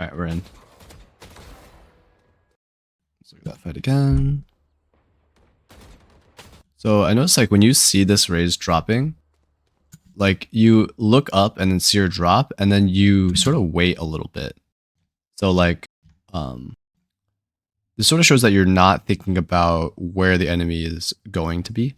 Alright, we're in. Let's look at that fight again. So I noticed like when you see this raise dropping, like you look up and then see her drop, and then you sort of wait a little bit. So like, this sort of shows that you're not thinking about where the enemy is going to be.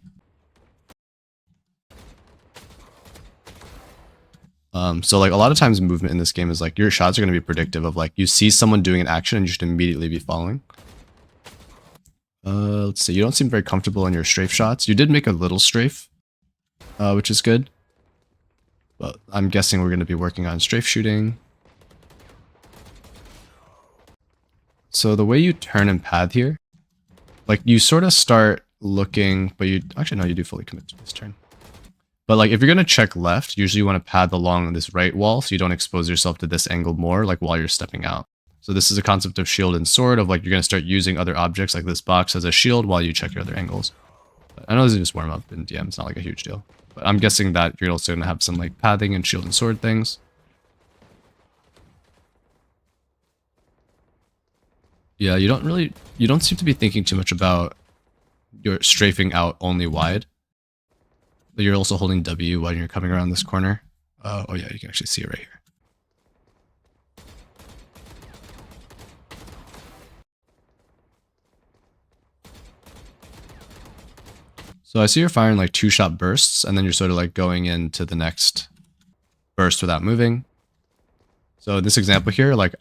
So like a lot of times movement in this game is like your shots are going to be predictive of like you see someone doing an action and you should immediately be following. Let's see. You don't seem very comfortable in your strafe shots. You did make a little strafe, which is good. But I'm guessing we're going to be working on strafe shooting. So the way you turn and pad here, like you sort of start looking, but you actually no, you do fully commit to this turn. But like if you're going to check left, usually you want to pad along this right wall so you don't expose yourself to this angle more like while you're stepping out. So this is a concept of shield and sword of like you're going to start using other objects like this box as a shield while you check your other angles. But I know this is just warm up in DM, it's not like a huge deal. But I'm guessing that you're also going to have some like pathing and shield and sword things. Yeah, you don't seem to be thinking too much about your strafing out only wide. But you're also holding W when you're coming around this corner. Oh yeah, you can actually see it right here. So I see you're firing like 2-shot bursts, and then you're sort of like going into the next burst without moving. So in this example here, like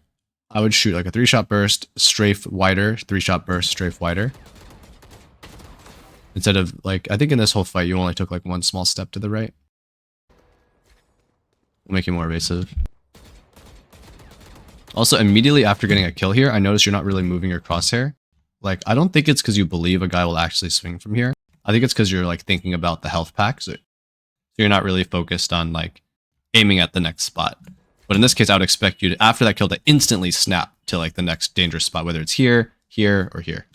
I would shoot like a 3-shot burst, strafe wider, 3-shot burst, strafe wider. Instead of like, I think in this whole fight, you only took like one small step to the right. Will make you more evasive. Also, immediately after getting a kill here, I noticed you're not really moving your crosshair. Like, I don't think it's because you believe a guy will actually swing from here. I think it's because you're like thinking about the health pack. So you're not really focused on like aiming at the next spot. But in this case, I would expect you to, after that kill, to instantly snap to like the next dangerous spot, whether it's here, here, or here.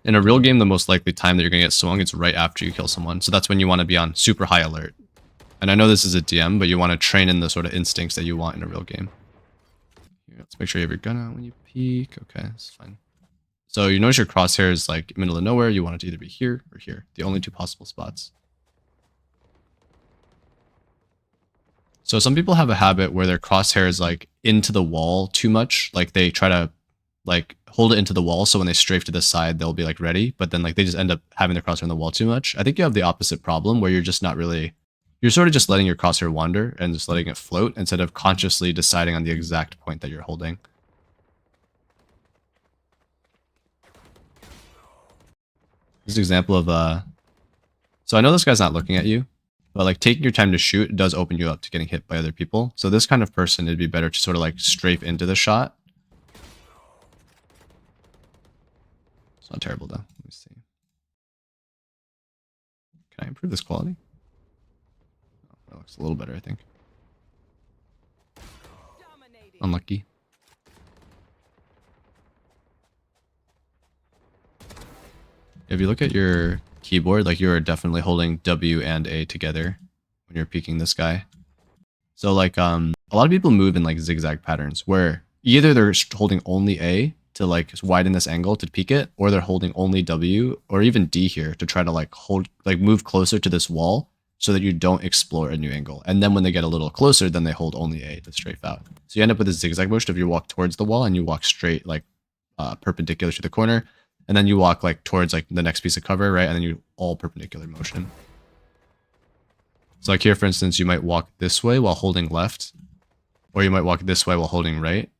In a real game, the most likely time that you're going to get swung is right after you kill someone. So that's when you want to be on super high alert. And I know this is a DM, but you want to train in the sort of instincts that you want in a real game. Here, let's make sure you have your gun out when you peek. Okay, that's fine. So you notice your crosshair is like middle of nowhere. You want it to either be here or here. The only two possible spots. So some people have a habit where their crosshair is like into the wall too much. Like they try to like hold it into the wall, so when they strafe to the side, they'll be like ready. But then like they just end up having their crosshair on the wall too much. I think you have the opposite problem where you're just not really, you're sort of just letting your crosshair wander and just letting it float instead of consciously deciding on the exact point that you're holding. This is an example of so I know this guy's not looking at you, but like taking your time to shoot does open you up to getting hit by other people. So this kind of person, it'd be better to sort of like strafe into the shot. It's not terrible though. Let me see. Can I improve this quality? Oh, that looks a little better, I think. Unlucky. If you look at your keyboard, like you're definitely holding W and A together when you're peeking this guy. So like a lot of people move in like zigzag patterns where either they're holding only A to like widen this angle to peek it, or they're holding only W or even D here to try to like move closer to this wall so that you don't explore a new angle. And then when they get a little closer, then they hold only A to strafe out. So you end up with a zigzag motion if you walk towards the wall and you walk straight like perpendicular to the corner. And then you walk like towards like the next piece of cover, right? And then you all perpendicular motion. So like here, for instance, you might walk this way while holding left, or you might walk this way while holding right.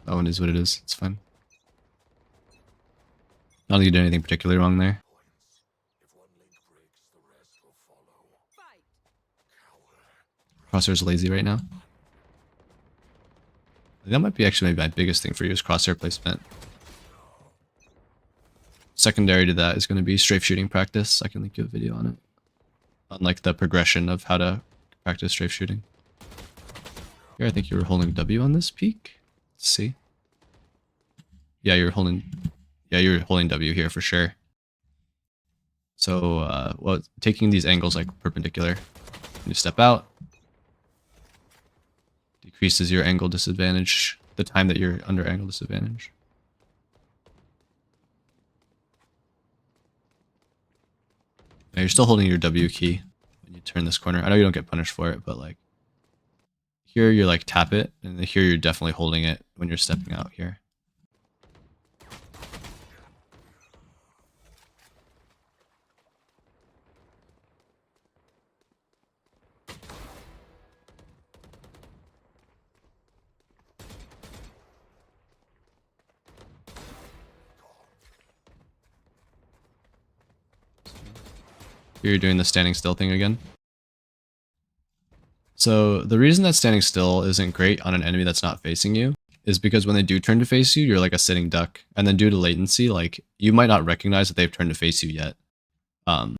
That one is what it is. It's fine. I don't think you did anything particularly wrong there. Crosshair's lazy right now. That might be actually maybe my biggest thing for you is crosshair placement. Secondary to that is going to be strafe shooting practice. I can link you a video on it. On like the progression of how to practice strafe shooting. Here I think you were holding W on this peak. Let's see. Yeah, you're holding W here for sure. So, well, taking these angles like perpendicular, you step out, decreases your angle disadvantage, the time that you're under angle disadvantage. Yeah, you're still holding your W key when you turn this corner. I know you don't get punished for it, but like here you're like tap it, and here you're definitely holding it when you're stepping out here. Here you're doing the standing still thing again. So the reason that standing still isn't great on an enemy that's not facing you is because when they do turn to face you, you're like a sitting duck. And then due to latency, like you might not recognize that they've turned to face you yet. So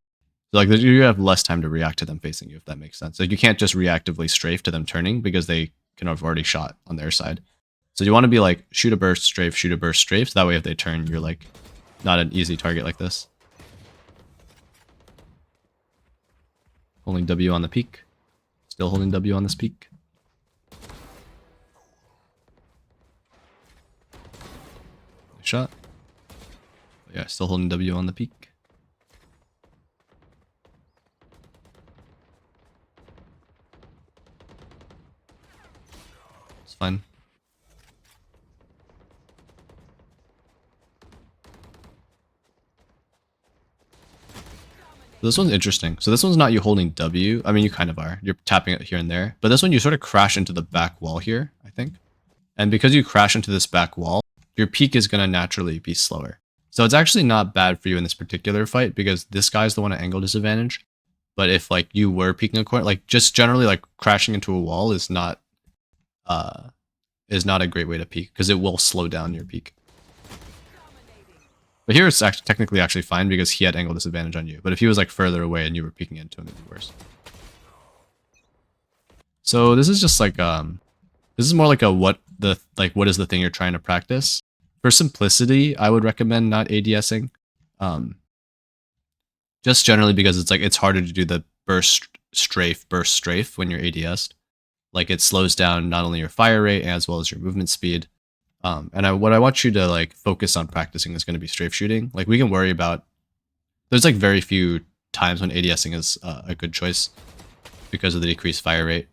like you have less time to react to them facing you, if that makes sense. Like you can't just reactively strafe to them turning because they can have already shot on their side. So you want to be like shoot a burst, strafe, shoot a burst, strafe. So that way if they turn, you're like not an easy target like this. Holding W on the peak. Still holding W on this peak. Nice shot. But yeah, still holding W on the peak. It's fine. So this one's interesting. So this one's not you holding W. I mean, you kind of are. You're tapping it here and there. But this one, you sort of crash into the back wall here, I think. And because you crash into this back wall, your peak is going to naturally be slower. So it's actually not bad for you in this particular fight because this guy's the one at angle disadvantage. But if like you were peeking a corner, like just generally like crashing into a wall is not a great way to peek because it will slow down your peak. But here it's actually technically fine because he had angle disadvantage on you. But if he was like further away and you were peeking into him, it'd be worse. So this is just like this is more like a what is the thing you're trying to practice. For simplicity, I would recommend not ADSing. Just generally because it's harder to do the burst strafe when you're ADS'd. Like it slows down not only your fire rate as well as your movement speed. And what I want you to like focus on practicing is going to be strafe shooting. Like we can worry about, there's like very few times when ADSing is a good choice because of the decreased fire rate.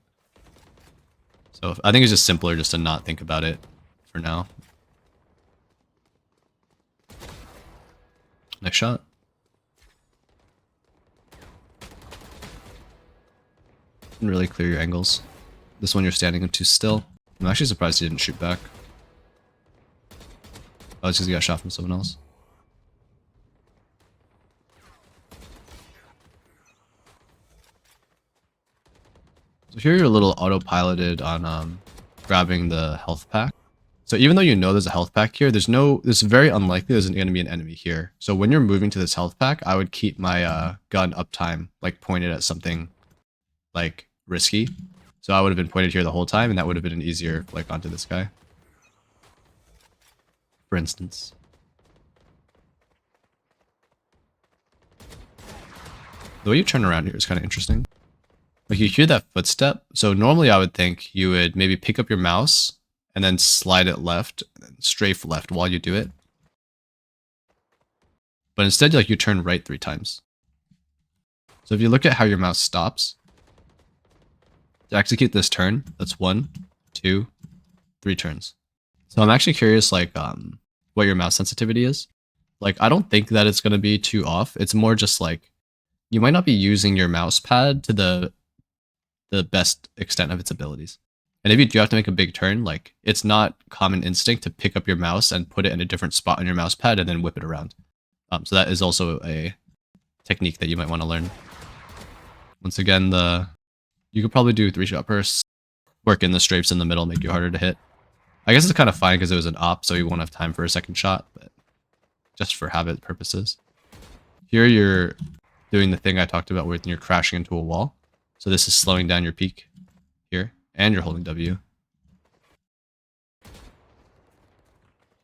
So I think it's just simpler just to not think about it for now. Next shot. And really clear your angles. This one you're standing too still. I'm actually surprised he didn't shoot back. Oh, it's because he got shot from someone else. So here you're a little autopiloted on grabbing the health pack. So even though you know there's a health pack here, it's very unlikely there's going to be an enemy here. So when you're moving to this health pack, I would keep my gun uptime like pointed at something like risky. So I would have been pointed here the whole time, and that would have been an easier like onto this guy, for instance. The way you turn around here is kind of interesting. Like you hear that footstep. So normally I would think you would maybe pick up your mouse and then slide it left, and strafe left while you do it. But instead, like you turn right 3 times. So if you look at how your mouse stops, to execute this turn, that's 1, 2, 3 turns. So I'm actually curious, like, what your mouse sensitivity is. Like, I don't think that it's going to be too off. It's more just like, you might not be using your mouse pad to the best extent of its abilities. And if you do have to make a big turn, like, it's not common instinct to pick up your mouse and put it in a different spot on your mouse pad and then whip it around. So that is also a technique that you might want to learn. Once again, you could probably do 3-shot bursts, work in the strafes in the middle, make you harder to hit. I guess it's kind of fine because it was an op, so you won't have time for a second shot, but just for habit purposes. Here you're doing the thing I talked about when you're crashing into a wall. So this is slowing down your peak here, and you're holding W.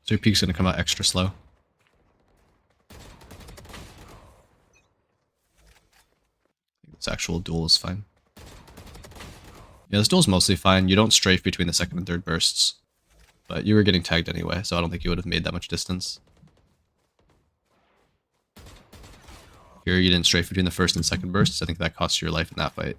So So your peek's gonna come out extra slow. This actual duel is fine. Yeah, this duel's mostly fine. You don't strafe between the second and third bursts. But you were getting tagged anyway, so I don't think you would have made that much distance. Here you didn't strafe between the first and second bursts. I think that cost you your life in that fight.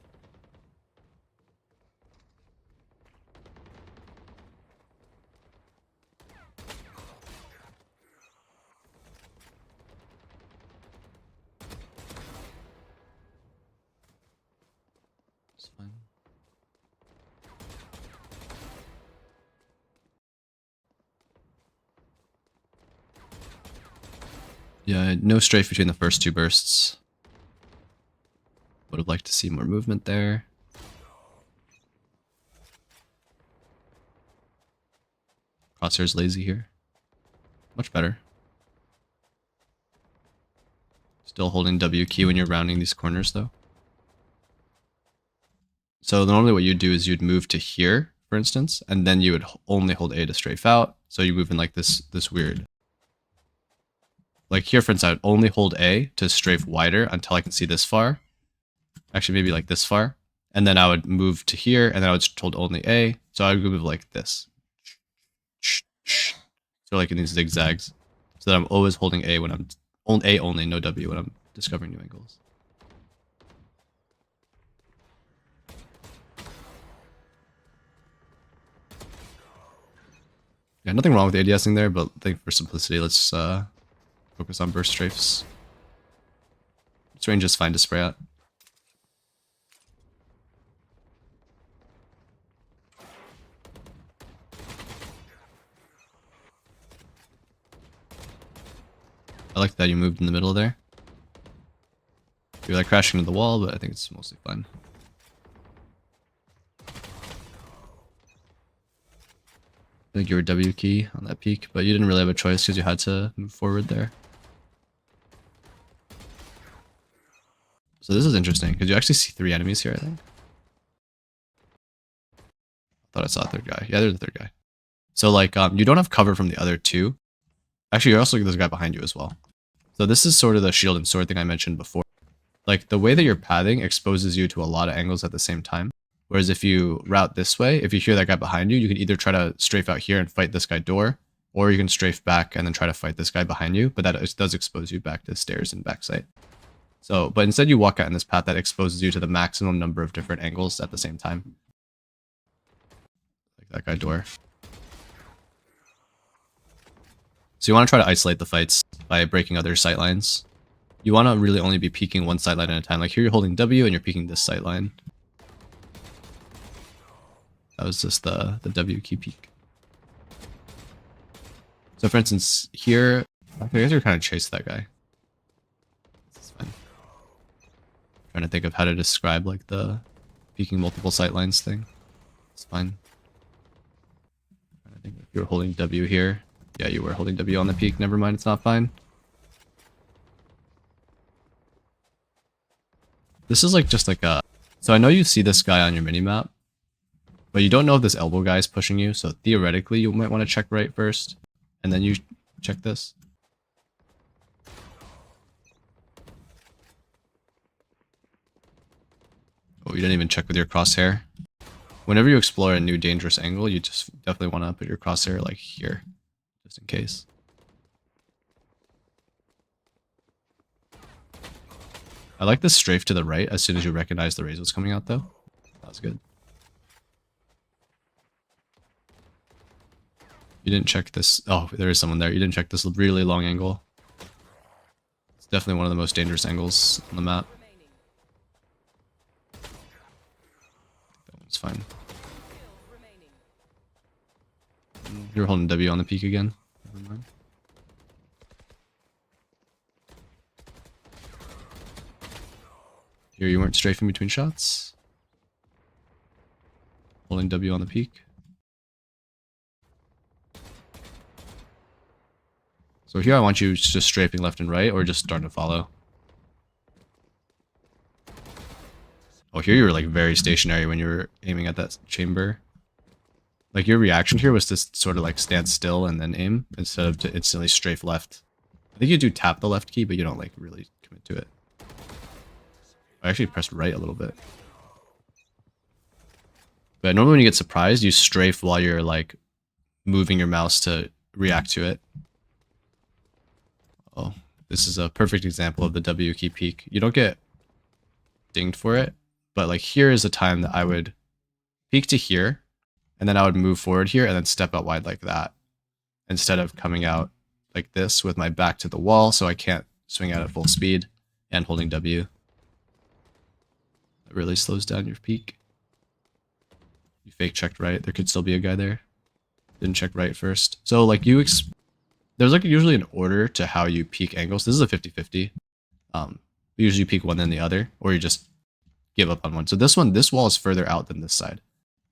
It's fine. Yeah, no strafe between the first two bursts. Would have liked to see more movement there. Crosshair's lazy here. Much better. Still holding W key when you're rounding these corners though. So normally what you'd do is you'd move to here, for instance, and then you would only hold A to strafe out. So you move in like this weird. Like here, for instance, I would only hold A to strafe wider until I can see this far. Actually, maybe like this far. And then I would move to here, and then I would hold only A. So I would move like this. So like in these zigzags. So that I'm always holding A when I'm A only, no W when I'm discovering new angles. Yeah, nothing wrong with ADSing there, but I think for simplicity, let's focus on burst strafes. This range is fine to spray at. I like that you moved in the middle there. You're like crashing into the wall, but I think it's mostly fine. I think you were W key on that peak, but you didn't really have a choice because you had to move forward there. So this is interesting because you actually see 3 enemies here, I think. I thought I saw a third guy. Yeah, there's a third guy. So like, you don't have cover from the other 2. Actually, you're also there's a guy behind you as well. So this is sort of the shield and sword thing I mentioned before. Like the way that you're pathing exposes you to a lot of angles at the same time. Whereas if you route this way, if you hear that guy behind you, you can either try to strafe out here and fight this guy door, or you can strafe back and then try to fight this guy behind you. But that does expose you back to stairs and backside. So, but instead you walk out in this path that exposes you to the maximum number of different angles at the same time. Like that guy door. So you want to try to isolate the fights by breaking other sightlines. You want to really only be peeking one sightline at a time. Like here you're holding W and you're peeking this sightline. That was just the W key peek. So for instance, here, I guess you're kind of chase that guy. It's fine. Trying to think of how to describe like the peeking multiple sightlines thing. It's fine. I think if you were holding W here. Yeah, you were holding W on the peak. Never mind, it's not fine. This is like just like a... So I know you see this guy on your minimap, but you don't know if this elbow guy is pushing you, so theoretically you might want to check right first, and then you check this. Oh, you didn't even check with your crosshair. Whenever you explore a new dangerous angle, you just definitely want to put your crosshair like here, just in case. I like this strafe to the right as soon as you recognize the raise was coming out though. That was good. You didn't check this. Oh, there is someone there. You didn't check this really long angle. It's definitely one of the most dangerous angles on the map. That one's fine. You're holding W on the peak again. Never mind. Here you weren't strafing between shots. Holding W on the peak. So here I want you just strafing left and right, or just starting to follow. Oh, here you were like very stationary when you were aiming at that chamber. Like your reaction here was to sort of like stand still and then aim instead of to instantly strafe left. I think you do tap the left key, but you don't like really commit to it. I actually pressed right a little bit. But normally when you get surprised, you strafe while you're like moving your mouse to react to it. Oh, this is a perfect example of the W key peek. You don't get dinged for it, but like here is a time that I would peek to here, and then I would move forward here and then step out wide like that, instead of coming out like this with my back to the wall so I can't swing out at full speed and holding W. It really slows down your peek. You fake checked right. There could still be a guy there. Didn't check right first. So like there's like usually an order to how you peek angles. This is a 50-50. You usually peek one then the other, or you just give up on one. So this wall is further out than this side.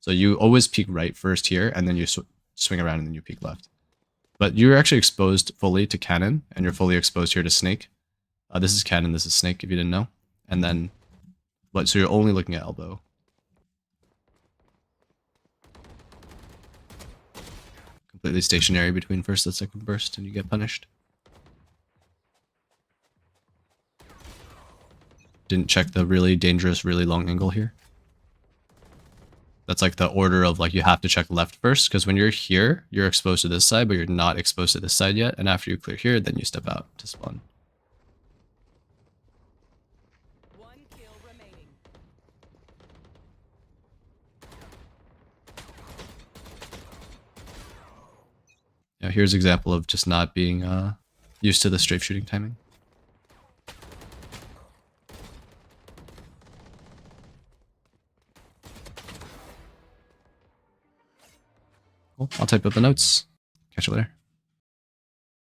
So you always peek right first here, and then you swing around and then you peek left. But you're actually exposed fully to cannon, and you're fully exposed here to snake. This is cannon, this is snake, if you didn't know. And then, so you're only looking at elbow. Completely stationary between first and second burst, and you get punished. Didn't check the really dangerous, really long angle here. That's like the order of like you have to check left first, because when you're here, you're exposed to this side, but you're not exposed to this side yet. And after you clear here, then you step out to spawn. One kill remaining. Yeah, here's an example of just not being used to the strafe shooting timing. Cool. I'll type up the notes. Catch you later.